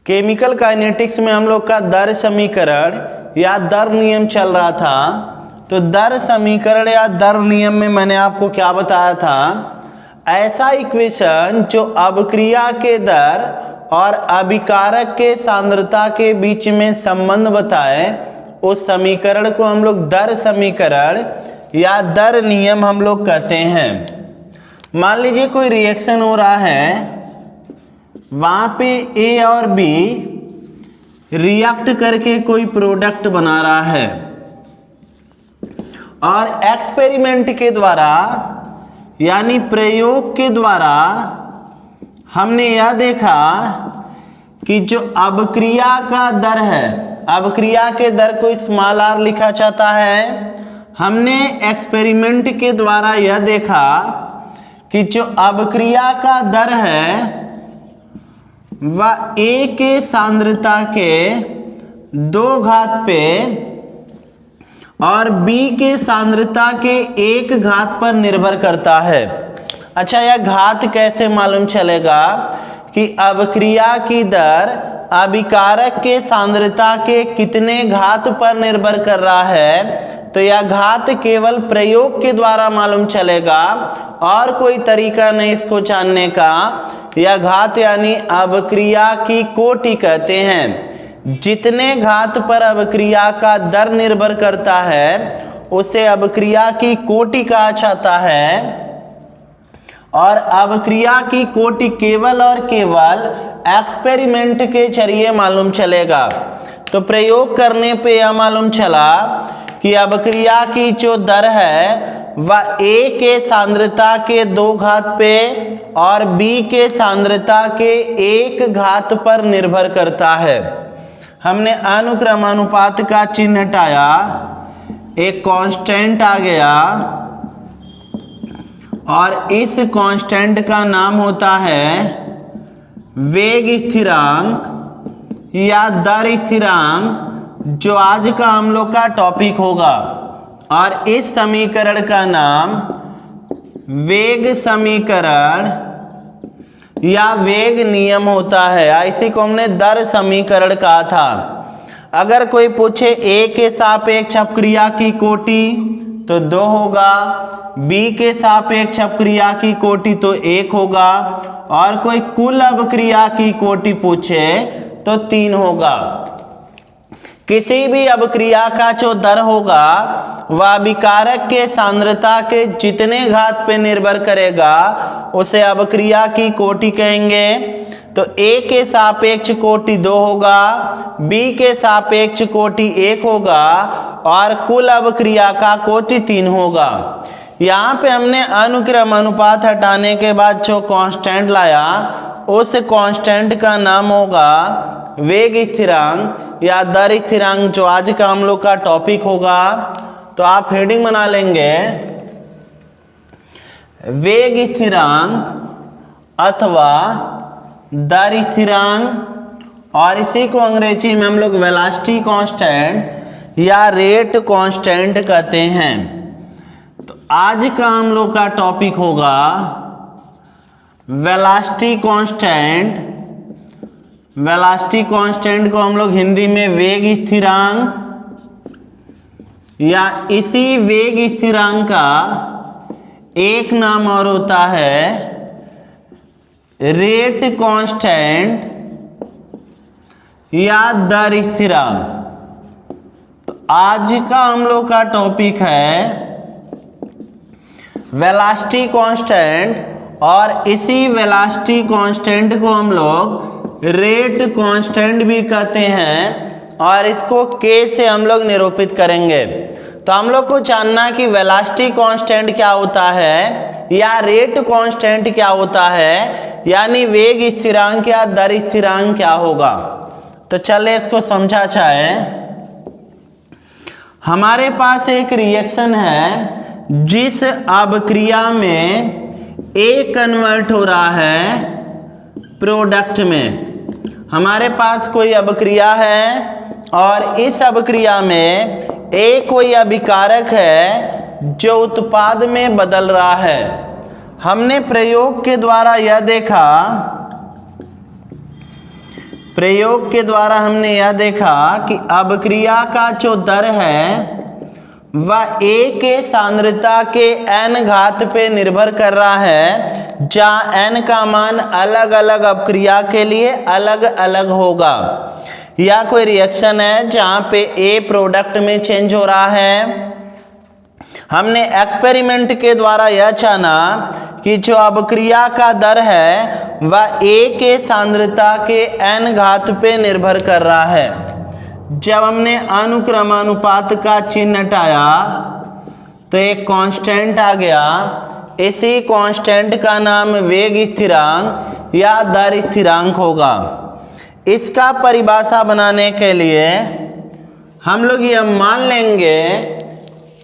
Chemical kinetics में हम लोग का दर समीकरण या दर नियम चल रहा था। तो दर समीकरण या दर नियम में मैंने आपको क्या बताया था, ऐसा इक्वेशन जो अभिक्रिया के दर और अभिकारक के सांद्रता के बीच में संबंध बताए, उस समीकरण को हम लोग दर समीकरण या दर नियम हम लोग कहते हैं। मान लीजिए कोई रिएक्शन हो रहा है, वहां पे ए और बी रिएक्ट करके कोई प्रोडक्ट बना रहा है और एक्सपेरिमेंट के द्वारा यानी प्रयोग के द्वारा हमने यह देखा कि जो अभिक्रिया का दर है, अभिक्रिया के दर को स्मॉल r लिखा जाता है। हमने एक्सपेरिमेंट के द्वारा यह देखा कि जो अभिक्रिया का दर है वह A के सांद्रता के 2 घात पे और B के सांद्रता के 1 घात पर निर्भर करता है। अच्छा, यह घात कैसे मालूम चलेगा कि अभिक्रिया की दर अभिकारक के सांद्रता के कितने घात पर निर्भर कर रहा है। तो यह घात केवल प्रयोग के द्वारा मालूम चलेगा और कोई तरीका नहीं इसको जानने का। यह घात यानी अभिक्रिया की कोटि कहते हैं। जितने घात पर अभिक्रिया का दर निर्भर करता है उसे अभिक्रिया की कोटि कहा जाता है। और अभिक्रिया की कोटि केवल और केवल एक्सपेरिमेंट के जरिए मालूम चलेगा। तो प्रयोग करने पे यह मालूम चला कि अभिक्रिया की जो दर है वह A के सांद्रता के 2 घात पे और B के सांद्रता के 1 घात पर निर्भर करता है। हमने अनुक्रमानुपात का चिन्ह हटाया, एक कांस्टेंट आ गया और इस कांस्टेंट का नाम होता है वेग स्थिरांक या दर स्थिरांक, जो आज का हम लोग का टॉपिक होगा। और इस समीकरण का नाम वेग समीकरण या वेग नियम होता है। इसी को हमने दर समीकरण कहा था। अगर कोई पूछे A के सापेक्ष अपक्रिया की कोटि तो 2 होगा, B के सापेक्ष अपक्रिया की कोटि तो 1 होगा और कोई कुल अपक्रिया की कोटि पूछे तो 3 होगा। किसी भी अभिक्रिया का जो दर होगा वह अभिकारक के सांद्रता के जितने घात पे निर्भर करेगा उसे अभिक्रिया की कोटि कहेंगे। तो A के सापेक्ष कोटि 2 होगा, B के सापेक्ष कोटि 1 होगा और कुल अभिक्रिया का कोटि 3 होगा। यहाँ पे हमने अनुक्रम अनुपात हटाने के बाद जो कांस्टेंट लाया उस कांस्टेंट का नाम होगा वेग स्थिरांक या दर स्थिरांक, जो आज का हम लोग का टॉपिक होगा। तो आप हेडिंग बना लेंगे वेग स्थिरांक अथवा दर स्थिरांक, और इसी को अंग्रेजी में हम लोग वेलोसिटी कांस्टेंट या रेट कांस्टेंट कहते हैं। तो आज का हम लोग का टॉपिक होगा वेलोसिटी कांस्टेंट। वेलोसिटी कांस्टेंट को हम लोग हिंदी में वेग स्थिरांक या इसी वेग स्थिरांक का एक नाम और होता है रेट कांस्टेंट या दर स्थिरांक। तो आज का हम लोग का टॉपिक है वेलोसिटी कांस्टेंट और इसी वेलोसिटी कांस्टेंट को हम लोग रेट कांस्टेंट भी कहते हैं और इसको K से हम लोग निरूपित करेंगे। तो हम लोग को जानना कि वेलोसिटी कांस्टेंट क्या होता है या रेट कांस्टेंट क्या होता है, यानी वेग स्थिरांक या दर स्थिरांक क्या होगा। तो चले इसको समझा जाए। हमारे पास एक रिएक्शन है जिस अभिक्रिया में A कन्वर्ट हो रहा है प्रोडक्ट में। हमारे पास कोई अभिक्रिया है और इस अभिक्रिया में A कोई अभिकारक है जो उत्पाद में बदल रहा है। हमने प्रयोग के द्वारा यह देखा प्रयोग के द्वारा हमने यह देखा कि अभिक्रिया का जो दर है वह A के सांद्रता के n घात पे निर्भर कर रहा है, जहाँ n का मान अलग अलग अपक्रिया के लिए अलग अलग होगा। या कोई रिएक्शन है जहाँ पे A प्रोडक्ट में चेंज हो रहा है। हमने एक्सपेरिमेंट के द्वारा यह जाना कि जो अभिक्रिया का दर है वह A के सांद्रता के n घात पे निर्भर कर रहा है। जब हमने अनुक्रमानुपात का चिन्ह हटाया तो एक कांस्टेंट आ गया। इसी कांस्टेंट का नाम वेग स्थिरांक या दर स्थिरांक होगा। इसका परिभाषा बनाने के लिए हम लोग यह मान लेंगे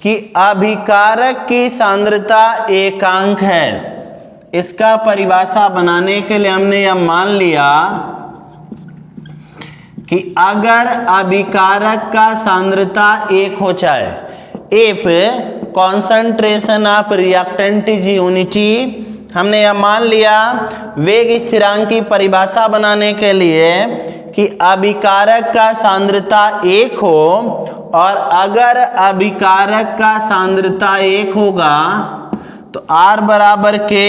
कि अभिकारक की सांद्रता एकांक है। इसका परिभाषा बनाने के लिए हमने यह मान लिया कि अगर अभिकारक का सांद्रता 1 हो जाए, if concentration of reactant is unity, हमने यह मान लिया वेग स्थिरांक की परिभाषा बनाने के लिए कि अभिकारक का सांद्रता 1 हो, और अगर अभिकारक का सांद्रता 1 होगा तो R बराबर के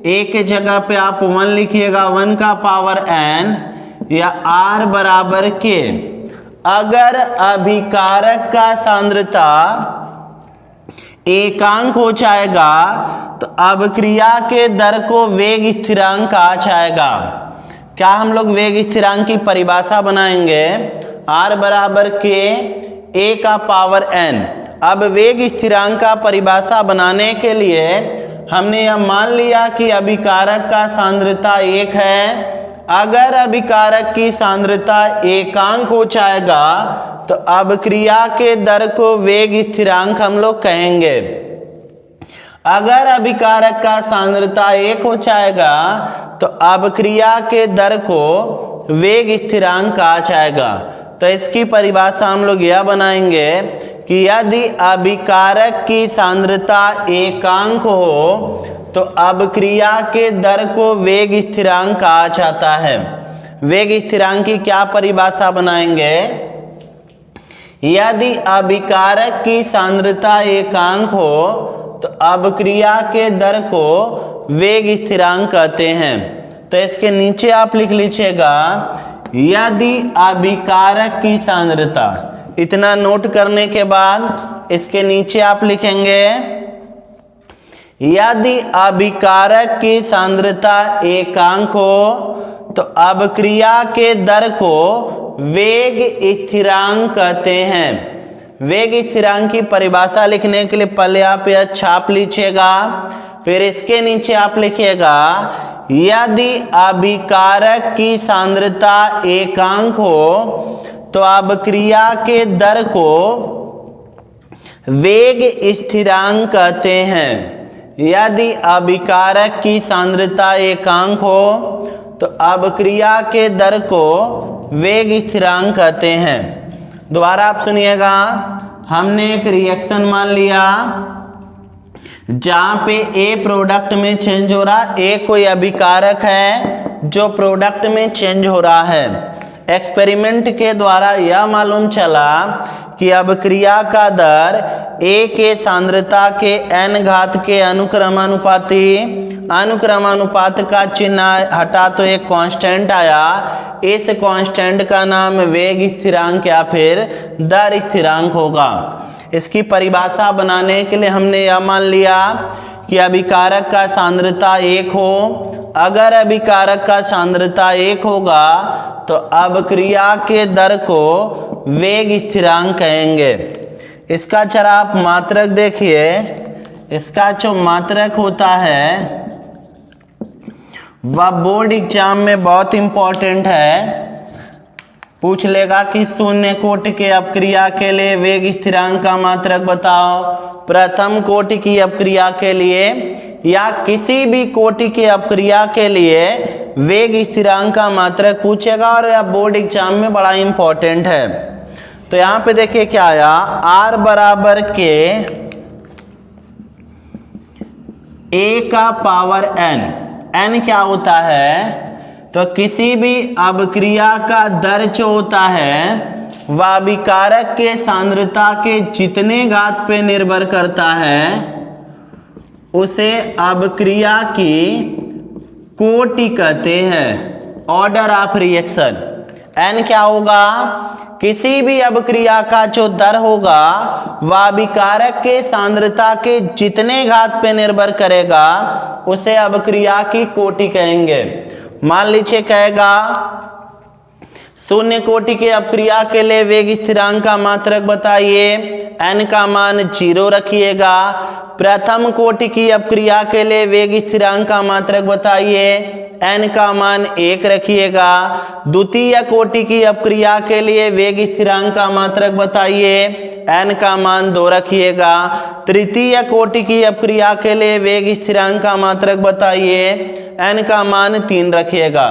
A के जगह पे आप 1 लिखिएगा, 1 का पावर n, या R बराबर के अगर अभिकारक का सांद्रता एकांक हो जाएगा तो अभिक्रिया के दर को वेग स्थिरांक कहा जाएगा। क्या हम लोग वेग स्थिरांक की परिभाषा बनाएंगे? R बराबर के A का पावर n। अब वेग स्थिरांक का परिभाषा बनाने के लिए हमने यह मान लिया कि अभिकारक का सांद्रता 1 है। अगर अभिकारक की सांद्रता एकांक हो जाएगा तो अभिक्रिया के दर को वेग स्थिरांक हम लोग कहेंगे। अगर अभिकारक का सांद्रता 1 हो जाएगा तो अभिक्रिया के दर को वेग स्थिरांक कहा जाएगा। तो इसकी परिभाषा हम लोग यह बनाएंगे कि यदि अभिकारक की सांद्रता एकांक हो तो अभिक्रिया के दर को वेग स्थिरांक कहा जाता है। वेग स्थिरांक की क्या परिभाषा बनाएंगे? यदि अभिकारक की सांद्रता एकांक हो तो अभिक्रिया के दर को वेग स्थिरांक कहते हैं। तो इसके नीचे आप लिख लीजिएगा यदि अभिकारक की सांद्रता, इतना नोट करने के बाद इसके नीचे आप लिखेंगे यदि अभिकारक की सांद्रता एकांक हो तो अभिक्रिया के दर को वेग स्थिरांक कहते हैं। वेग स्थिरांक की परिभाषा लिखने के लिए पहले आप यह छाप लीजिएगा, फिर इसके नीचे आप लिखिएगा यदि अभिकारक की सांद्रता एकांक हो तो अभिक्रिया के दर को वेग स्थिरांक कहते हैं। यदि अभिकारक की सांद्रता एकांक हो तो अभिक्रिया के दर को वेग स्थिरांक कहते हैं। दोबारा आप सुनिएगा, हमने एक रिएक्शन मान लिया जहाँ पे A प्रोडक्ट में चेंज हो रहा, A कोई अभिकारक है जो प्रोडक्ट में चेंज हो रहा है। एक्सपेरिमेंट के द्वारा यह मालूम चला कि अभिक्रिया का दर A के सांद्रता के n घात के अनुक्रमानुपाती, अनुक्रमानुपात का चिन्ह हटा तो एक कांस्टेंट आया। इस कांस्टेंट का नाम वेग स्थिरांक या फिर दर स्थिरांक होगा। इसकी परिभाषा बनाने के लिए हमने यह मान लिया कि अभिकारक का सांद्रता 1 हो। अगर अभिकारक का सांद्रता 1 होगा तो अभिक्रिया के दर को वेग स्थिरांक कहेंगे। इसका जरा आप मात्रक देखिए, इसका जो मात्रक होता है वह बोर्ड एग्जाम में बहुत इंपॉर्टेंट है। पूछ लेगा कि शून्य कोटि के अपक्रिया के लिए वेग स्थिरांक का मात्रक बताओ, प्रथम कोटि की अपक्रिया के लिए या किसी भी कोटि की अपक्रिया के लिए वेग स्थिरांक का मात्रक पूछेगा, और यह बोर्ड एग्जाम में बड़ा इंपॉर्टेंट है। तो यहाँ पे देखिए क्या आया, R बराबर के A का पावर n। n क्या होता है? तो किसी भी अभिक्रिया का दर जो होता है वह अभिकारक के सांद्रता के जितने घात पे निर्भर करता है उसे अभिक्रिया की कोटि कहते हैं, ऑर्डर ऑफ रिएक्शन। एन क्या होगा? किसी भी अभिक्रिया का जो दर होगा वह अभिकारक के सांद्रता के जितने घात पे निर्भर करेगा उसे अभिक्रिया की कोटि कहेंगे। मान लीजिए कहेगा शून्य कोटि के अभिक्रिया के लिए वेग स्थिरांक का मात्रक बताइए, n का मान 0 रखिएगा। प्रथम कोटि की अभिक्रिया के लिए वेग स्थिरांक का मात्रक बताइए, n का मान 1 रखिएगा। द्वितीय कोटि की अभिक्रिया के लिए वेग स्थिरांक का मात्रक बताइए, n का मान 2 रखिएगा। तृतीय कोटि की अभिक्रिया के लिए वेग स्थिरांक का मात्रक बताइए, n का मान 3 रखिएगा।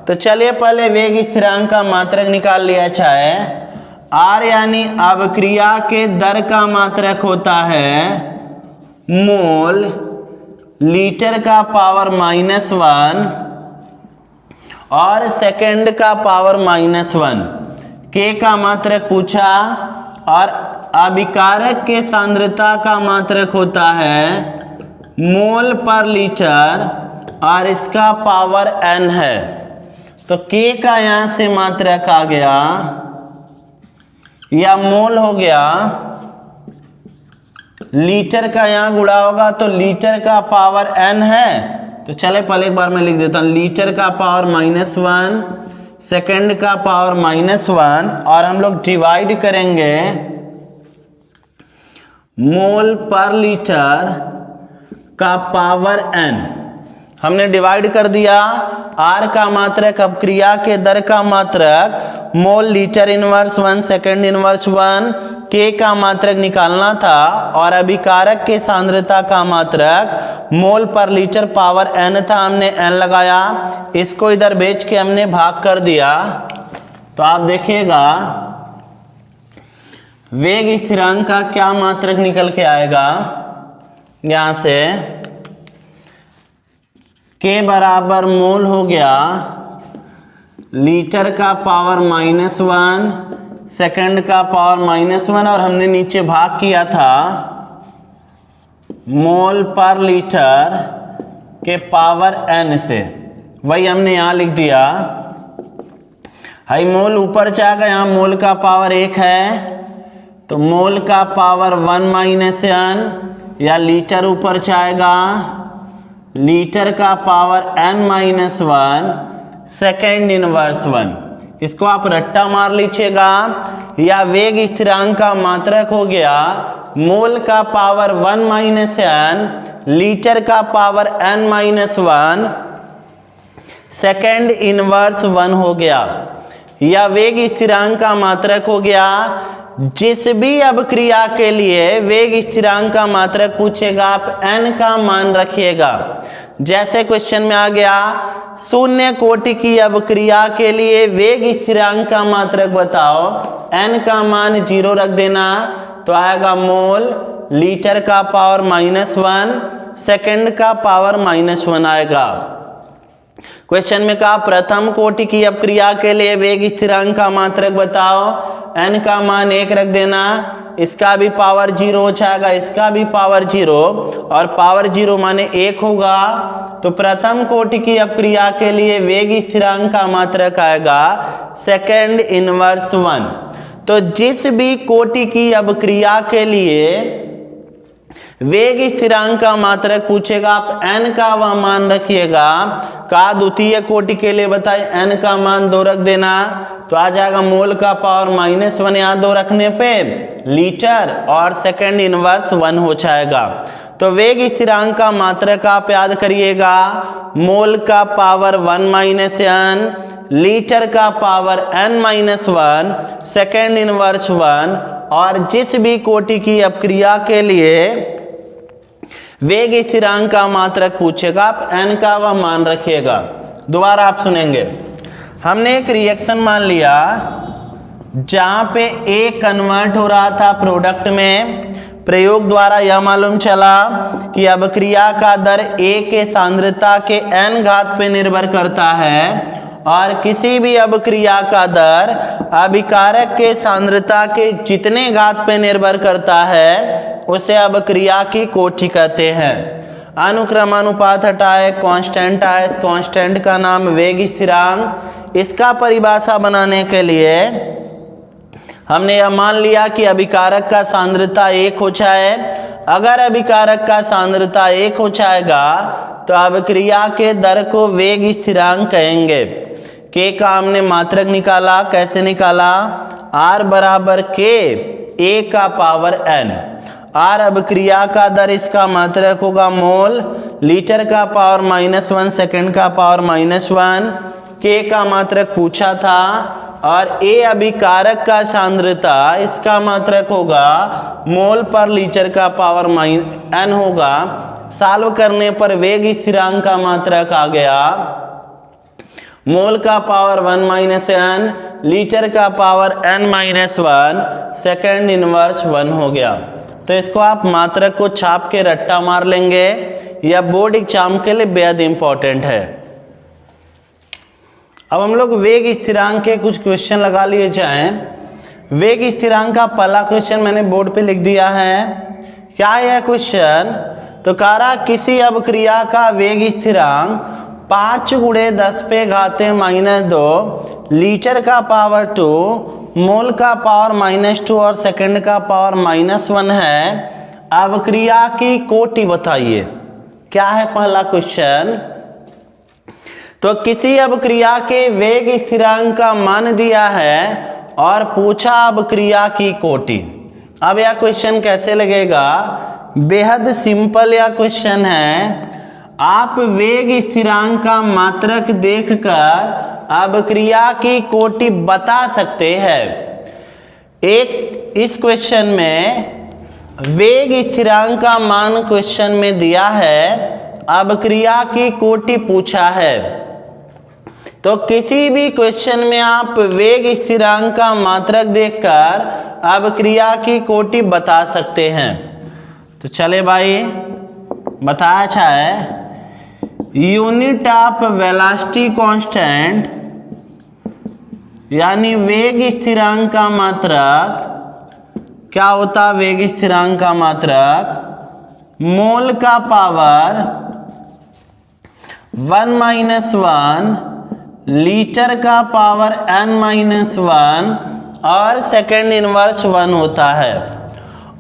तो चलिए पहले वेग स्थिरांक का मात्रक निकाल लिया जाए। r यानी अभिक्रिया के दर का मात्रक होता है मोल लीटर का पावर -1 और सेकंड का पावर -1। के का मात्रक पूछा और अभिकारक के सांद्रता का मात्रक होता है मोल पर लीटर और इसका पावर n है। तो के का यहां से मात्रक आ गया या मोल हो गया, लीटर का यहां गुणा होगा तो लीटर का पावर n है। तो चले पहले एक बार मैं लिख देता हूं, लीटर का पावर -1, सेकंड का पावर -1 और हम लोग डिवाइड करेंगे मोल पर लीटर का पावर n। हमने डिवाइड कर दिया। r का मात्रक अभिक्रिया के दर का मात्रक mole litre inverse 1 second inverse 1। के का मात्रक निकालना था और अभिकारक के सांद्रता का मात्रक मोल पर लीटर पावर n था, हमने n लगाया। इसको इधर बेच के हमने भाग कर दिया। तो आप देखिएगा वेग स्थिरांक का क्या मात्रक निकल के आएगा। यहां से के बराबर मोल हो गया लीटर का पावर -1, सेकंड का पावर -1 और हमने नीचे भाग किया था मोल पर लीटर के पावर n से, वही हमने यहाँ लिख दिया। हाई मोल ऊपर जाएगा, यहाँ मोल का पावर 1 है तो मोल का पावर 1 - n या लीटर ऊपर जाएगा, लीटर का पावर n-1 सेकेंड इनवर्स 1। इसको आप रट्टा मार लीजिएगा। या वेग स्थिरांक का मात्रक हो गया मोल का पावर 1 - n लीटर का पावर n-1 सेकेंड इनवर्स 1 हो गया। या वेग स्थिरांक का मात्रक हो गया जिस भी अभिक्रिया के लिए वेग स्थिरांक का मात्रक पूछेगा आप n का मान रखिएगा। जैसे क्वेश्चन में आ गया शून्य कोटि की अभिक्रिया के लिए वेग स्थिरांक का मात्रक बताओ, n का मान 0 रख देना तो आएगा मोल लीटर का पावर -1 सेकंड का पावर -1 आएगा। क्वेश्चन में कहा प्रथम कोटि की अभिक्रिया के लिए वेग स्थिरांक का मात्रक बताओ, n का मान 1 रख देना, इसका भी पावर 0 हो जाएगा, इसका भी पावर 0 और पावर 0 माने 1 होगा। तो प्रथम कोटि की अभिक्रिया के लिए वेग स्थिरांक का मात्रक आएगा सेकेंड इनवर्स 1। तो जिस भी कोटि की अभिक्रिया के लिए वेग स्थिरांक का मात्रक पूछेगा आप n का वह मान रखिएगा। का द्वितीय कोटि के लिए बताए n का मान 2 रख देना तो आ जाएगा मोल का पावर -1, यहाँ 2 रखने पे लीटर और सेकंड इनवर्स 1 हो जाएगा। तो वेग स्थिरांक का मात्रक आप याद करिएगा मोल का पावर 1 - n लीटर का पावर n-1 सेकंड इनवर्स 1। और जिस भी कोटि की अभिक्रिया के लिए वेग स्थिरांक का मात्रक पूछेगा आप n का वह मान रखिएगा। दोबारा आप सुनेंगे, हमने एक रिएक्शन मान लिया जहां पे A कन्वर्ट हो रहा था प्रोडक्ट में। प्रयोग द्वारा यह मालूम चला कि अभिक्रिया का दर A के सांद्रता के n घात पे निर्भर करता है और किसी भी अभिक्रिया का दर अभिकारक के सांद्रता के जितने घात पे निर्भर करता है उसे अभिक्रिया की कोटि कहते हैं। अनुक्रमानुपात हटाए, कांस्टेंट आए, इस कांस्टेंट का नाम वेग स्थिरांक। इसका परिभाषा बनाने के लिए हमने यह मान लिया कि अभिकारक का सांद्रता 1 हो जाए। अगर अभिकारक का सांद्रता 1 हो जाएगा तो अभिक्रिया के दर को वेग स्थिरांक कहेंगे। के का हमने मात्रक निकाला, कैसे निकाला? R बराबर के A का पावर n। R अभिक्रिया का दर, इसका मात्रक होगा मोल, लीटर का पावर -1, सेकंड का पावर -1। के का मात्रक पूछा था और A अभिकारक का सांद्रता, इसका मात्रक होगा मोल पर लीटर का पावर n होगा। सॉल्व करने पर वेग स्थिरांक का मात्रक आ गया मोल का पावर 1 - n, लीटर का पावर n-1, सेकंड इनवर्स 1 हो गया। तो इसको आप मात्रक को छाप के रट्टा मार लेंगे, यह बोर्ड एग्जाम के लिए बेहद इंपॉर्टेंट है। अब हम लोग वेग स्थिरांक के कुछ क्वेश्चन लगा लिए जाएं। वेग स्थिरांक का पहला क्वेश्चन मैंने बोर्ड पे लिख दिया है। क्या है यह क्वेश्चन? तो कह रहा किसी अभिक्रिया का वेग स्थिरांक 5 × 10⁻², लीटर का पावर 2, मोल का पावर -2 और सेकंड का पावर -1 है। अभिक्रिया की कोटि बताइए। क्या है पहला क्वेश्चन? तो किसी अभिक्रिया के वेग स्थिरांक का मान दिया है और पूछा अभिक्रिया की कोटि। अब यह क्वेश्चन कैसे लगेगा? बेहद सिंपल यह क्वेश्चन है। आप वेग स्थिरांक का मात्रक देखकर अभिक्रिया की कोटि बता सकते हैं। एक इस क्वेश्चन में वेग स्थिरांक का मान क्वेश्चन में दिया है, अभिक्रिया की कोटि पूछा है। तो किसी भी क्वेश्चन में आप वेग स्थिरांक का मात्रक देखकर अभिक्रिया की कोटि बता सकते हैं। तो चले भाई, बताया जाए यूनिट ऑफ वेलोसिटी कांस्टेंट यानी वेग स्थिरांक का मात्रक क्या होता? वेग स्थिरांक का मात्रक मोल का पावर 1 - 1, लीटर का पावर n-1 और सेकंड इनवर्स 1 होता है।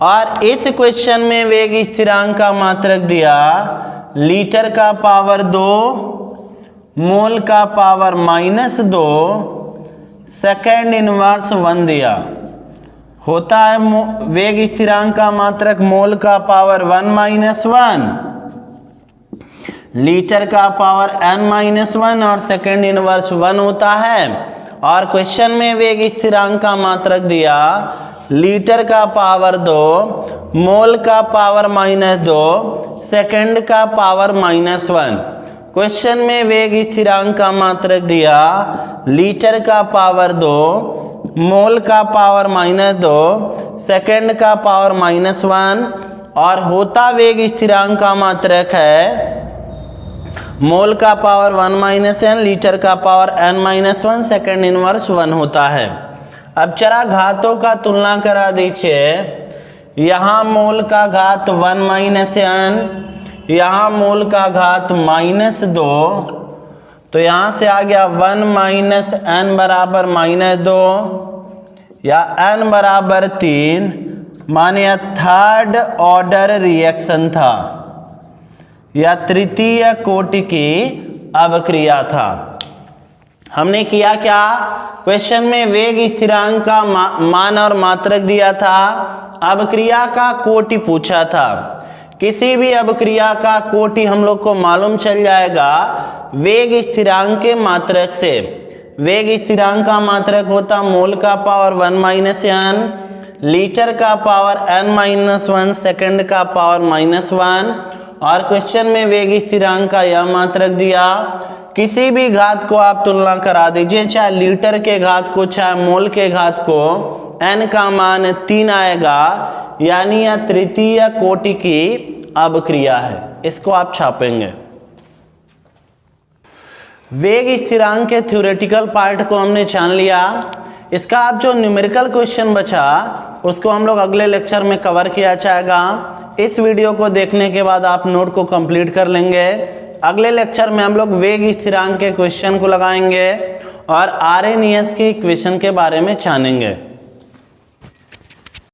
और इस क्वेश्चन में वेग स्थिरांक का मात्रक दिया लीटर का पावर 2, मोल का पावर -2, सेकंड इनवर्स 1 दिया। होता है वेग स्थिरांक का मात्रक मोल का पावर 1 - 1, लीटर का पावर n-1 और सेकंड इनवर्स 1 होता है। और क्वेश्चन में वेग स्थिरांक का मात्रक दिया लीटर का पावर 2, मोल का पावर -2, सेकंड का पावर -1। क्वेश्चन में वेग स्थिरांक का मात्रक दिया लीटर का पावर 2, मोल का पावर -2, सेकंड का पावर -1 और होता वेग स्थिरांक का मात्रक है मोल का पावर 1 - n, लीटर का पावर n-1, सेकंड इनवर्स 1 होता है। अब जरा घातों का तुलना करा दीजिए। यहाँ मोल का घात 1 - n, यहाँ मोल का घात -2, तो यहाँ से आ गया 1 - n बराबर -2 या n बराबर 3, माने थर्ड ऑर्डर रिएक्शन था या तृतीय कोटि की अभिक्रिया था। हमने किया क्या? क्वेश्चन में वेग स्थिरांक का मान और मात्रक दिया था, अभिक्रिया का कोटि पूछा था। किसी भी अभिक्रिया का कोटि हम लोग को मालूम चल जाएगा वेग स्थिरांक के मात्रक से। वेग स्थिरांक का मात्रक होता मोल का पावर 1 - n, लीटर का पावर n-1, सेकंड का पावर -1 और क्वेश्चन में वेग स्थिरांक का यह मात्रक दिया। किसी भी घात को आप तुलना करा दीजिए, चाहे लीटर के घात को चाहे मोल के घात को, n का मान 3 आएगा, यानी यह तृतीय कोटि की अभिक्रिया है। इसको आप छापेंगे। वेग स्थिरांक के थ्योरेटिकल पार्ट को हमने जान लिया। इसका अब जो न्यूमेरिकल क्वेश्चन बचा उसको हम लोग अगले लेक्चर में कवर किया जाएगा। इस वीडियो को देखने के बाद आप नोट को कंप्लीट कर लेंगे। अगले लेक्चर में हम लोग वेग स्थिरांक के क्वेश्चन को लगाएंगे और आरएनएस की इक्वेशन के बारे में जानेंगे।